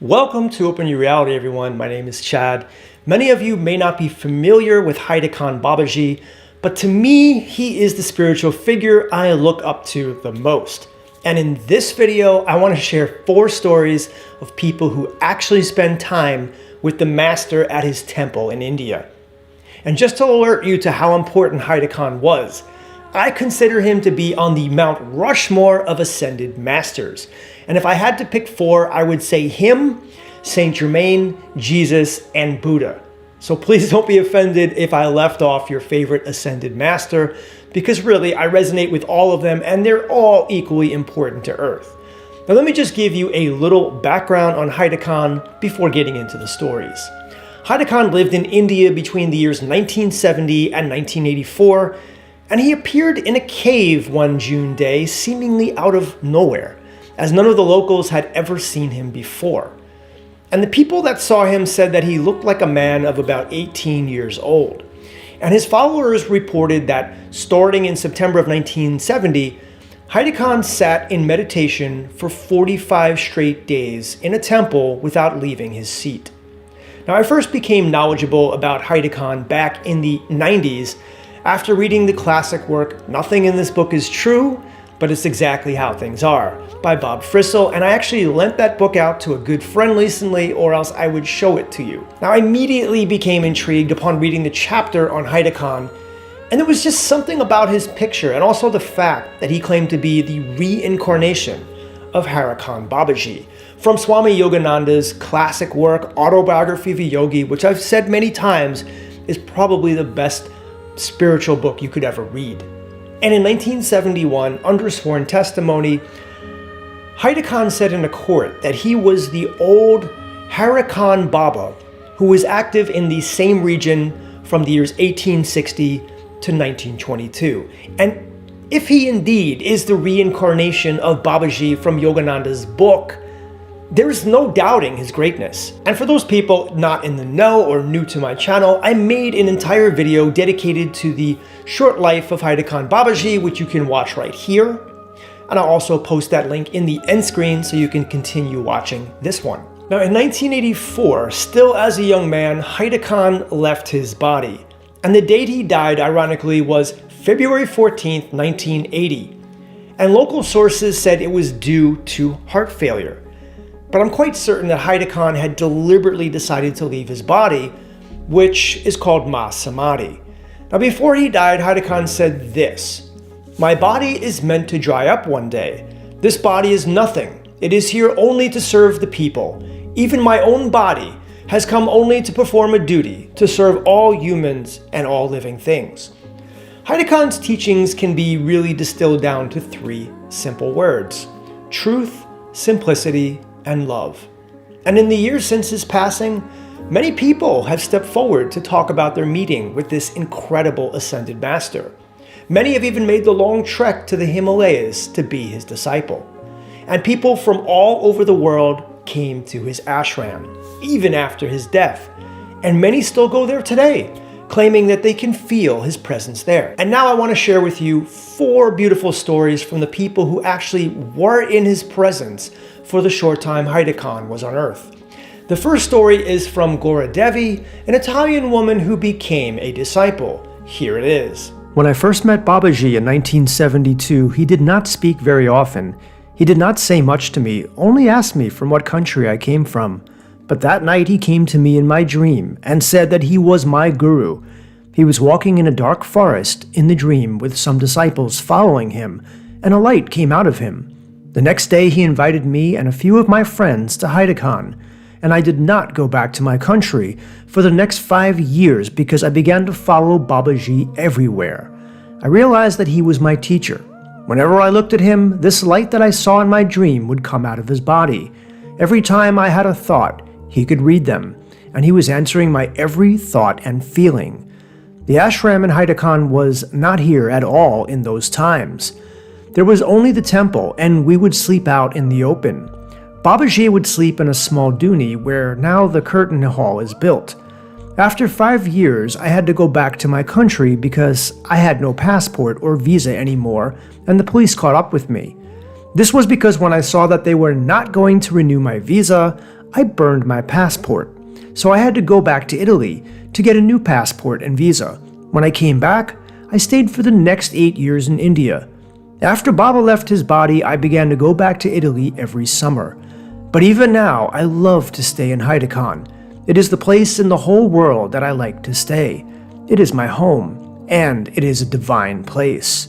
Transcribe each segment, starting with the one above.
Welcome to Open Your Reality, everyone. My name is Chad. Many of you may not be familiar with Haidakhan Babaji, but to me, he is the spiritual figure I look up to the most. And in this video, I want to share 4 stories of people who actually spend time with the master at his temple in India. And just to alert you to how important Haidakhan was, I consider him to be on the Mount Rushmore of ascended masters. And if I had to pick 4, I would say him, Saint Germain, Jesus, and Buddha. So please don't be offended if I left off your favorite ascended master, because really I resonate with all of them and they're all equally important to Earth. Now let me just give you a little background on Haidakhan before getting into the stories. Haidakhan lived in India between the years 1970 and 1984, and he appeared in a cave one June day, seemingly out of nowhere, as none of the locals had ever seen him before. And the people that saw him said that he looked like a man of about 18 years old. And his followers reported that starting in September of 1970, Haidakhan sat in meditation for 45 straight days in a temple without leaving his seat. Now, I first became knowledgeable about Haidakhan back in the 90s after reading the classic work Nothing in This Book is True, but It's Exactly How Things Are by Bob Frissell, and I actually lent that book out to a good friend recently, or else I would show it to you. Now, I immediately became intrigued upon reading the chapter on Haidakhan, and there was just something about his picture and also the fact that he claimed to be the reincarnation of Haidakhan Babaji from Swami Yogananda's classic work Autobiography of a Yogi, which I've said many times is probably the best spiritual book you could ever read. And in 1971, under sworn testimony, Haidakhan said in a court that he was the old Haidakhan Baba who was active in the same region from the years 1860 to 1922. And if he indeed is the reincarnation of Babaji from Yogananda's book, there is no doubting his greatness. And for those people not in the know or new to my channel, I made an entire video dedicated to the short life of Haidakhan Babaji, which you can watch right here. And I'll also post that link in the end screen so you can continue watching this one. Now, in 1984, still as a young man, Haidakhan left his body. And the date he died, ironically, was February 14th, 1980. And local sources said it was due to heart failure. But I'm quite certain that Haidakhan had deliberately decided to leave his body, which is called Ma Samadhi. Now, before he died, Haidakhan said this: "My body is meant to dry up one day. This body is nothing. It is here only to serve the people. Even my own body has come only to perform a duty, to serve all humans and all living things." Haidakhan's teachings can be really distilled down to 3 simple words: truth, simplicity, and love. And in the years since his passing, many people have stepped forward to talk about their meeting with this incredible ascended master. Many have even made the long trek to the Himalayas to be his disciple. And people from all over the world came to his ashram, even after his death. And many still go there today, claiming that they can feel his presence there. And now I want to share with you 4 beautiful stories from the people who actually were in his presence for the short time Haidakhan was on Earth. The first story is from Gora Devi, an Italian woman who became a disciple. Here it is. When I first met Babaji in 1972, he did not speak very often. He did not say much to me, only asked me from what country I came from. But that night he came to me in my dream and said that he was my guru. He was walking in a dark forest in the dream with some disciples following him, and a light came out of him. The next day he invited me and a few of my friends to Haidakhan, and I did not go back to my country for the next 5 years because I began to follow Babaji everywhere. I realized that he was my teacher. Whenever I looked at him, this light that I saw in my dream would come out of his body. Every time I had a thought, he could read them, and he was answering my every thought and feeling. The ashram in Haidakhan was not here at all in those times. There was only the temple, and we would sleep out in the open. Babaji would sleep in a small dooni where now the curtain hall is built. After 5 years, I had to go back to my country because I had no passport or visa anymore, and the police caught up with me. This was because when I saw that they were not going to renew my visa, I burned my passport, so I had to go back to Italy to get a new passport and visa. When I came back, I stayed for the next 8 years in India. After Baba left his body, I began to go back to Italy every summer. But even now, I love to stay in Haidakhan. It is the place in the whole world that I like to stay. It is my home, and it is a divine place.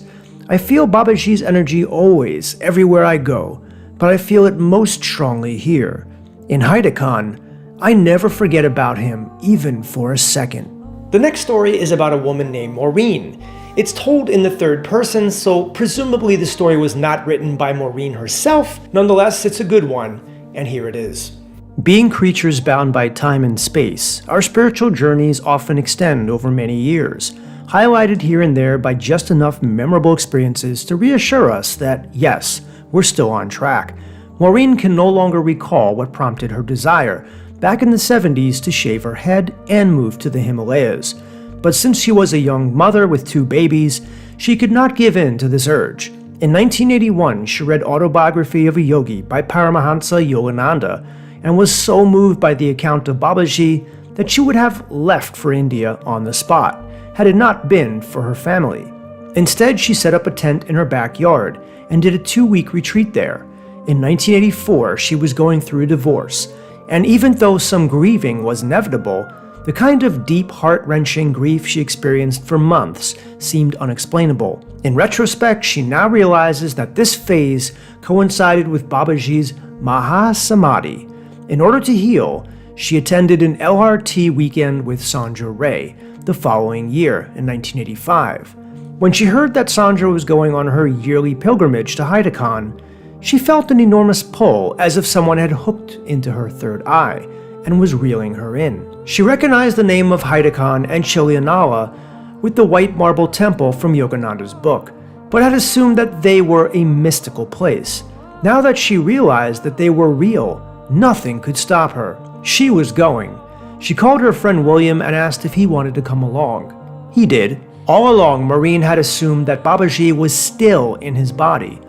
I feel Babaji's energy always, everywhere I go, but I feel it most strongly here. In Haidakhan, I never forget about him, even for a second. The next story is about a woman named Moren. It's told in the third person, so presumably the story was not written by Moren herself. Nonetheless, it's a good one, and here it is. Being creatures bound by time and space, our spiritual journeys often extend over many years, highlighted here and there by just enough memorable experiences to reassure us that, yes, we're still on track. Moren can no longer recall what prompted her desire back in the 70s to shave her head and move to the Himalayas. But since she was a young mother with 2 babies, she could not give in to this urge. In 1981, she read Autobiography of a Yogi by Paramahansa Yogananda and was so moved by the account of Babaji that she would have left for India on the spot, had it not been for her family. Instead, she set up a tent in her backyard and did a 2-week retreat there. In 1984, she was going through a divorce, and even though some grieving was inevitable, the kind of deep, heart-wrenching grief she experienced for months seemed unexplainable. In retrospect, she now realizes that this phase coincided with Babaji's Mahasamadhi. In order to heal, she attended an LRT weekend with Sandra Ray the following year, in 1985. When she heard that Sandra was going on her yearly pilgrimage to Haidakhan, she felt an enormous pull, as if someone had hooked into her third eye and was reeling her in. She recognized the name of Haidakhan and Chilianala with the white marble temple from Yogananda's book, but had assumed that they were a mystical place. Now that she realized that they were real, nothing could stop her. She was going. She called her friend William and asked if he wanted to come along. He did. All along, Moren had assumed that Babaji was still in his body.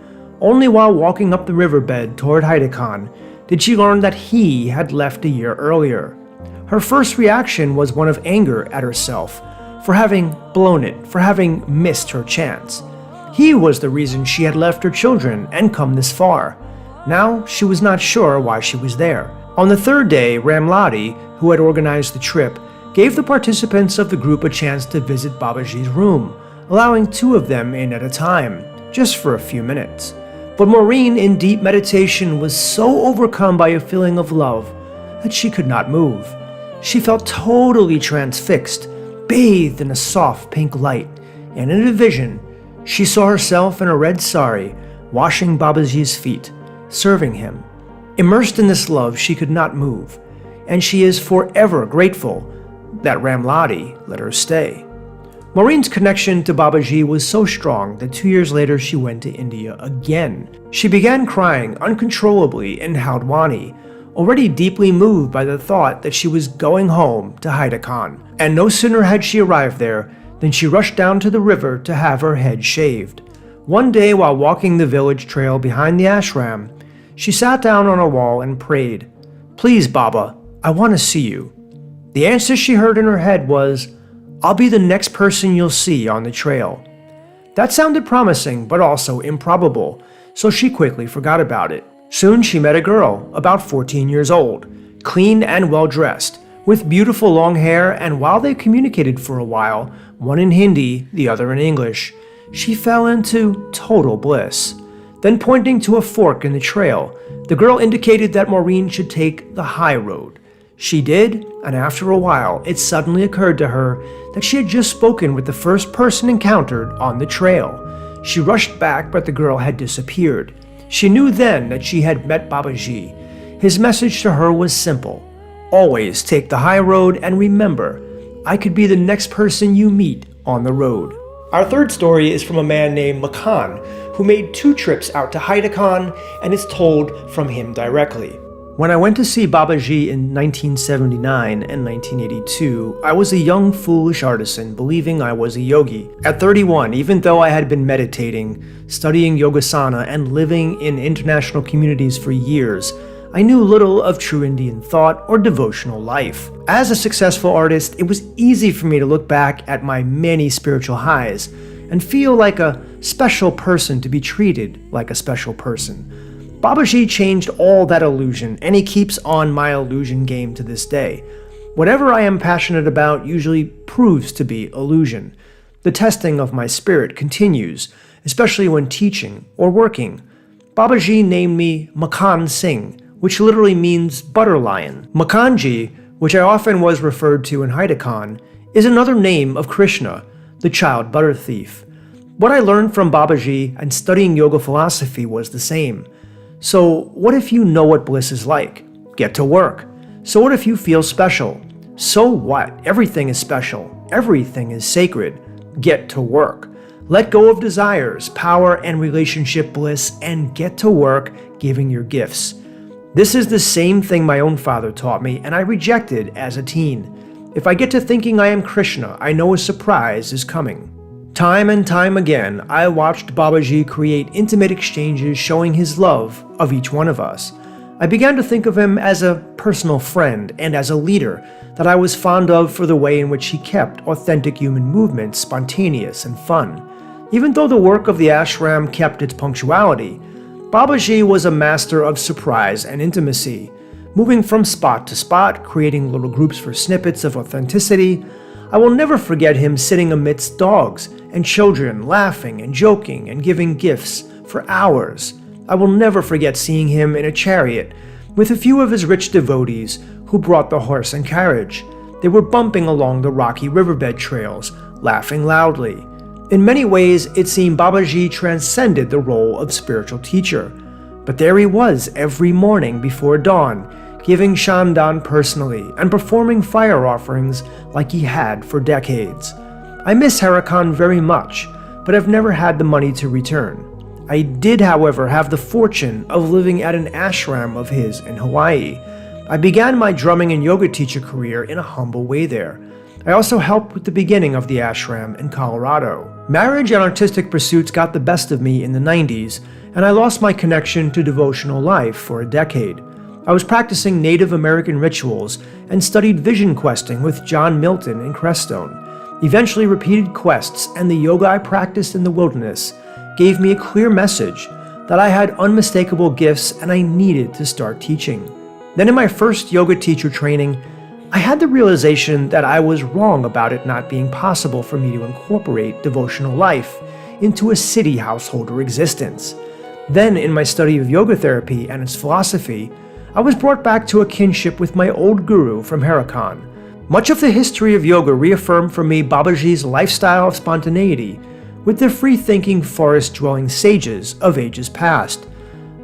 Only while walking up the riverbed toward Haidakhan did she learn that he had left a year earlier. Her first reaction was one of anger at herself for having blown it, for having missed her chance. He was the reason she had left her children and come this far. Now she was not sure why she was there. On the third day, Ramladi, who had organized the trip, gave the participants of the group a chance to visit Babaji's room, allowing 2 of them in at a time, just for a few minutes. But Moren, in deep meditation, was so overcome by a feeling of love that she could not move. She felt totally transfixed, bathed in a soft pink light, and in a vision, she saw herself in a red sari, washing Babaji's feet, serving him. Immersed in this love, she could not move, and she is forever grateful that Ramladi let her stay. Moren's connection to Babaji was so strong that 2 years later she went to India again. She began crying uncontrollably in Haldwani, already deeply moved by the thought that she was going home to Haidakhan. And no sooner had she arrived there than she rushed down to the river to have her head shaved. One day, while walking the village trail behind the ashram, she sat down on a wall and prayed, "Please, Baba, I want to see you." The answer she heard in her head was, "I'll be the next person you'll see on the trail." That sounded promising, but also improbable, so she quickly forgot about it. Soon she met a girl, about 14 years old, clean and well-dressed, with beautiful long hair, and while they communicated for a while, one in Hindi, the other in English, she fell into total bliss. Then, pointing to a fork in the trail, the girl indicated that Moren should take the high road. She did, and after a while, it suddenly occurred to her that she had just spoken with the first person encountered on the trail. She rushed back, but the girl had disappeared. She knew then that she had met Babaji. His message to her was simple: always take the high road, and remember, I could be the next person you meet on the road. Our third story is from a man named Makan, who made 2 trips out to Haidakhan, and is told from him directly. When I went to see Babaji in 1979 and 1982, I was a young, foolish artisan believing I was a yogi. At 31, even though I had been meditating, studying yogasana, and living in international communities for years, I knew little of true Indian thought or devotional life. As a successful artist, it was easy for me to look back at my many spiritual highs and feel like a special person to be treated like a special person. Babaji changed all that illusion, and he keeps on my illusion game to this day. Whatever I am passionate about usually proves to be illusion. The testing of my spirit continues, especially when teaching or working. Babaji named me Makan Singh, which literally means butter lion. Makanji, which I often was referred to in Haidakhan, is another name of Krishna, the child butter thief. What I learned from Babaji and studying yoga philosophy was the same. So what if you know what bliss is like? Get to work. So what if you feel special? So what? Everything is special. Everything is sacred. Get to work. Let go of desires, power, and relationship bliss, and get to work giving your gifts. This is the same thing my own father taught me, and I rejected as a teen. If I get to thinking I am Krishna, I know a surprise is coming. Time and time again, I watched Babaji create intimate exchanges showing his love of each one of us. I began to think of him as a personal friend and as a leader that I was fond of for the way in which he kept authentic human movements spontaneous and fun. Even though the work of the ashram kept its punctuality, Babaji was a master of surprise and intimacy, moving from spot to spot, creating little groups for snippets of authenticity. I will never forget him sitting amidst dogs and children, laughing and joking and giving gifts for hours. I will never forget seeing him in a chariot with a few of his rich devotees who brought the horse and carriage. They were bumping along the rocky riverbed trails, laughing loudly. In many ways, it seemed Babaji transcended the role of spiritual teacher. But there he was every morning before dawn, giving Shamdan personally and performing fire offerings like he had for decades. I miss Haidakhan very much, but I've never had the money to return. I did, however, have the fortune of living at an ashram of his in Hawaii. I began my drumming and yoga teacher career in a humble way there. I also helped with the beginning of the ashram in Colorado. Marriage and artistic pursuits got the best of me in the 90s, and I lost my connection to devotional life for a decade. I was practicing Native American rituals and studied vision questing with John Milton in Crestone. Eventually, repeated quests and the yoga I practiced in the wilderness gave me a clear message that I had unmistakable gifts and I needed to start teaching. Then in my first yoga teacher training, I had the realization that I was wrong about it not being possible for me to incorporate devotional life into a city householder existence. Then in my study of yoga therapy and its philosophy, I was brought back to a kinship with my old guru from Haidakhan. Much of the history of yoga reaffirmed for me Babaji's lifestyle of spontaneity with the free-thinking forest-dwelling sages of ages past.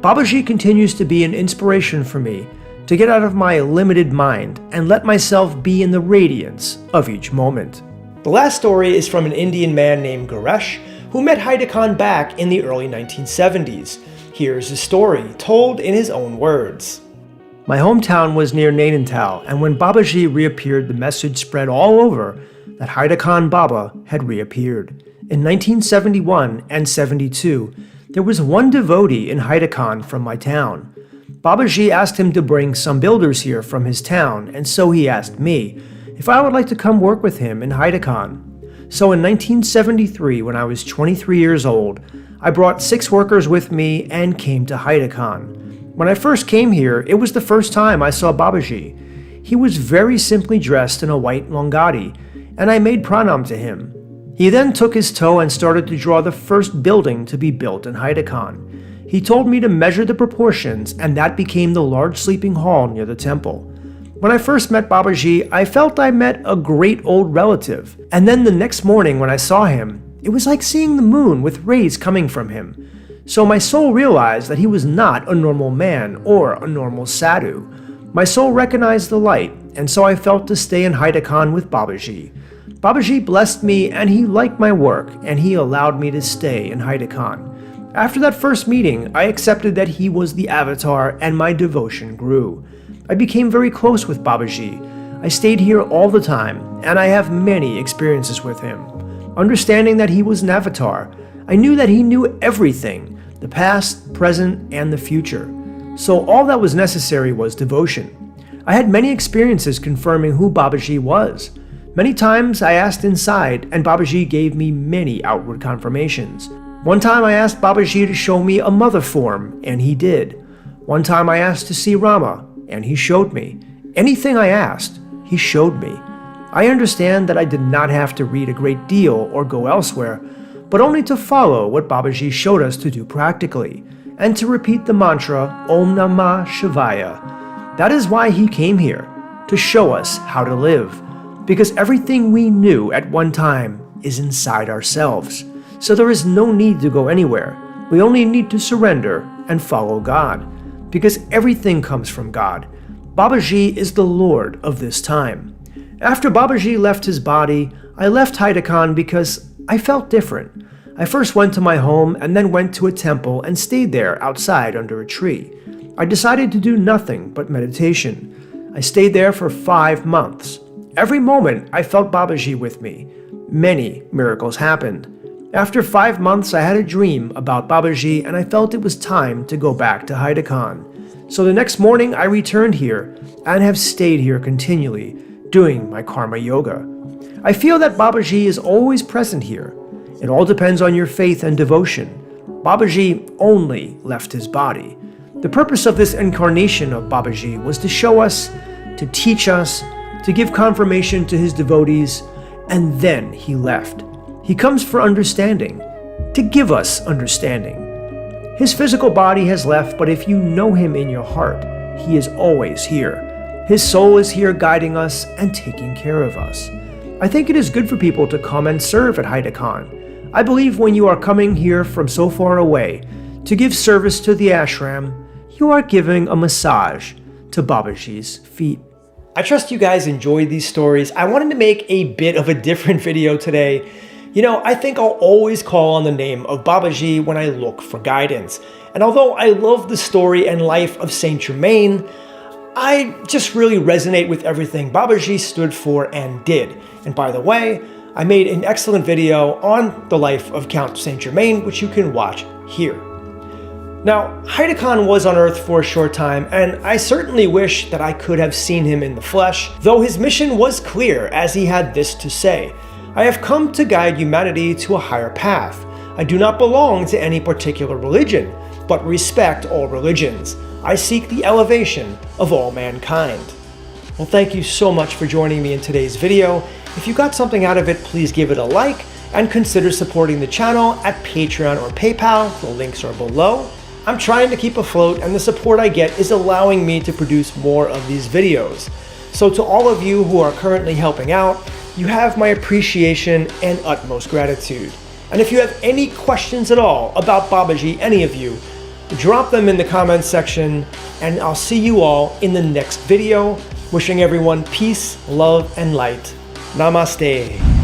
Babaji continues to be an inspiration for me to get out of my limited mind and let myself be in the radiance of each moment. The last story is from an Indian man named Gesh, who met Haidakhan back in the early 1970s. Here's his story, told in his own words. My hometown was near Nainital, and when Babaji reappeared, the message spread all over that Haidakhan Baba had reappeared. In 1971 and 72, there was one devotee in Haidakhan from my town. Babaji asked him to bring some builders here from his town, and so he asked me if I would like to come work with him in Haidakhan. So in 1973, when I was 23 years old, I brought 6 workers with me and came to Haidakhan. When I first came here, it was the first time I saw Babaji. He was very simply dressed in a white longati, and I made pranam to him. He then took his toe and started to draw the first building to be built in Haidakhan. He told me to measure the proportions, and that became the large sleeping hall near the temple. When I first met Babaji, I felt I met a great old relative. And then the next morning when I saw him, it was like seeing the moon with rays coming from him. So my soul realized that he was not a normal man or a normal sadhu. My soul recognized the light, and so I felt to stay in Haidakhan with Babaji. Babaji blessed me, and he liked my work, and he allowed me to stay in Haidakhan. After that first meeting, I accepted that he was the avatar, and my devotion grew. I became very close with Babaji. I stayed here all the time, and I have many experiences with him. Understanding that he was an avatar, I knew that he knew everything, the past, present, and the future. So all that was necessary was devotion. I had many experiences confirming who Babaji was. Many times I asked inside, and Babaji gave me many outward confirmations. One time I asked Babaji to show me a mother form, and he did. One time I asked to see Rama, and he showed me. Anything I asked, he showed me. I understand that I did not have to read a great deal or go elsewhere, but only to follow what Babaji showed us to do practically, and to repeat the mantra, Om Namah Shivaya. That is why he came here, to show us how to live, because everything we knew at one time is inside ourselves. So there is no need to go anywhere. We only need to surrender and follow God, because everything comes from God. Babaji is the Lord of this time. After Babaji left his body, I left Haidakhan because I felt different. I first went to my home and then went to a temple and stayed there outside under a tree. I decided to do nothing but meditation. I stayed there for 5 months. Every moment I felt Babaji with me. Many miracles happened. After 5 months, I had a dream about Babaji and I felt it was time to go back to Haidakhan. So the next morning I returned here and have stayed here continually, doing my karma yoga. I feel that Babaji is always present here. It all depends on your faith and devotion. Babaji only left his body. The purpose of this incarnation of Babaji was to show us, to teach us, to give confirmation to his devotees, and then he left. He comes for understanding, to give us understanding. His physical body has left, but if you know him in your heart, he is always here. His soul is here guiding us and taking care of us. I think it is good for people to come and serve at Haidakhan. I believe when you are coming here from so far away to give service to the ashram, you are giving a massage to Babaji's feet. I trust you guys enjoyed these stories. I wanted to make a bit of a different video today. You know, I think I'll always call on the name of Babaji when I look for guidance. And although I love the story and life of Saint Germain, I just really resonate with everything Babaji stood for and did. And by the way, I made an excellent video on the life of Count Saint Germain, which you can watch here. Now, Haidakhan was on Earth for a short time, and I certainly wish that I could have seen him in the flesh, though his mission was clear as he had this to say. I have come to guide humanity to a higher path. I do not belong to any particular religion, but respect all religions. I seek the elevation of all mankind. Well, thank you so much for joining me in today's video. If you got something out of it, please give it a like and consider supporting the channel at Patreon or PayPal. The links are below. I'm trying to keep afloat, and the support I get is allowing me to produce more of these videos. So to all of you who are currently helping out, you have my appreciation and utmost gratitude. And if you have any questions at all about Babaji, any of you, drop them in the comments section, and I'll see you all in the next video. Wishing everyone peace, love, and light. Namaste.